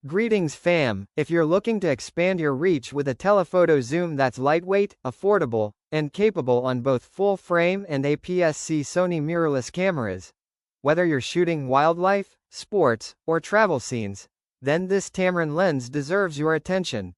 Greetings fam, if you're looking to expand your reach with a telephoto zoom that's lightweight, affordable, and capable on both full-frame and APS-C Sony mirrorless cameras, whether you're shooting wildlife, sports, or travel scenes, then this Tamron lens deserves your attention.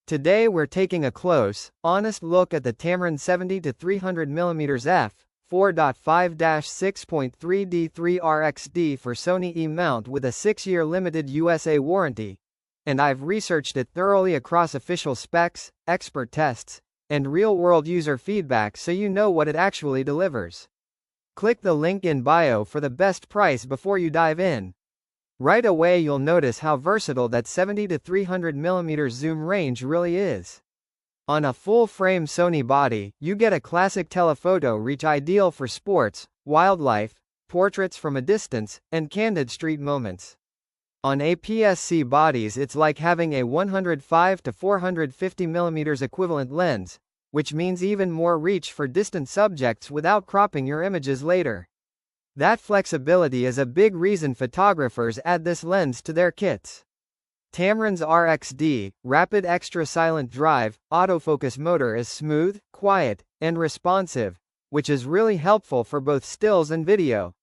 Today we're taking a close, honest look at the Tamron 70-300mm f4.5-6.3D III RXD for Sony E-Mount with a 6-year limited USA warranty. And I've researched it thoroughly across official specs, expert tests, and real-world user feedback so you know what it actually delivers. Click the link in bio for the best price before you dive in. Right away you'll notice how versatile that 70-300mm zoom range really is. On a full-frame Sony body, you get a classic telephoto reach ideal for sports, wildlife, portraits from a distance, and candid street moments. On APS-C bodies it's like having a 105-450mm equivalent lens, which means even more reach for distant subjects without cropping your images later. That flexibility is a big reason photographers add this lens to their kits. Tamron's RXD, Rapid Extra Silent Drive, autofocus motor is smooth, quiet, and responsive, which is really helpful for both stills and video.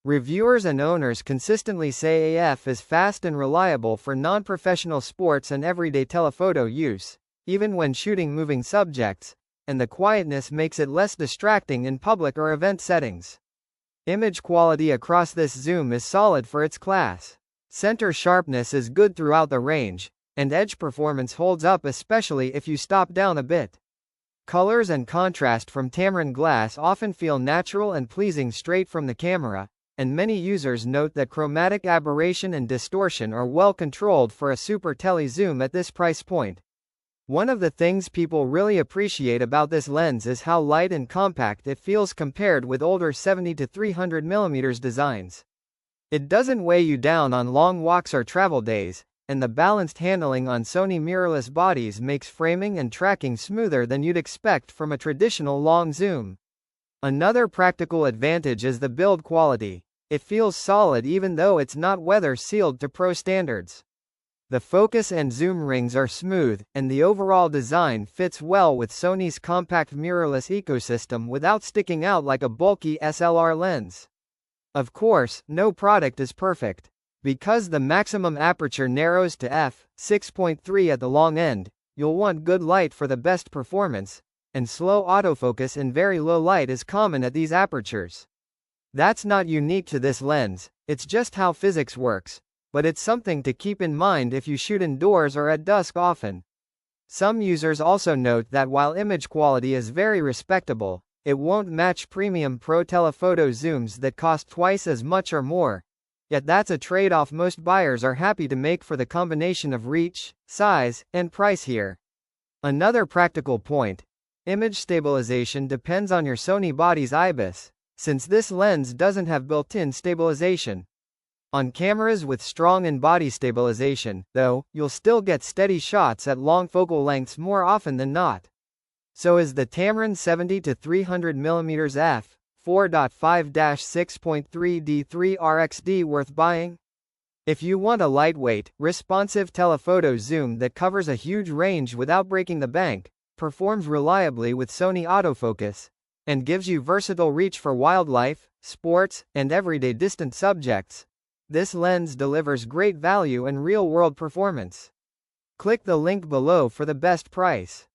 Reviewers and owners consistently say AF is fast and reliable for non-professional sports and everyday telephoto use, even when shooting moving subjects, and the quietness makes it less distracting in public or event settings. Image quality across this zoom is solid for its class. Center sharpness is good throughout the range, and edge performance holds up especially if you stop down a bit. Colors and contrast from Tamron glass often feel natural and pleasing straight from the camera, and many users note that chromatic aberration and distortion are well controlled for a super tele zoom at this price point. One of the things people really appreciate about this lens is how light and compact it feels compared with older 70-300mm designs. It doesn't weigh you down on long walks or travel days, and the balanced handling on Sony mirrorless bodies makes framing and tracking smoother than you'd expect from a traditional long zoom. Another practical advantage is the build quality. It feels solid even though it's not weather sealed to pro standards. The focus and zoom rings are smooth, and the overall design fits well with Sony's compact mirrorless ecosystem without sticking out like a bulky SLR lens. Of course, no product is perfect. Because the maximum aperture narrows to f/6.3 at the long end, you'll want good light for the best performance, and slow autofocus in very low light is common at these apertures. That's not unique to this lens, it's just how physics works, but it's something to keep in mind if you shoot indoors or at dusk often. Some users also note that while image quality is very respectable, it won't match premium pro telephoto zooms that cost twice as much or more. Yet that's a trade-off most buyers are happy to make for the combination of reach, size, and price here. Another practical point: image stabilization depends on your Sony body's IBIS, since this lens doesn't have built-in stabilization. On cameras with strong in-body stabilization, though, you'll still get steady shots at long focal lengths more often than not. So is the Tamron 70-300mm f4.5-6.3D III RXD worth buying? If you want a lightweight, responsive telephoto zoom that covers a huge range without breaking the bank, performs reliably with Sony autofocus, and gives you versatile reach for wildlife, sports, and everyday distant subjects, this lens delivers great value and real-world performance. Click the link below for the best price.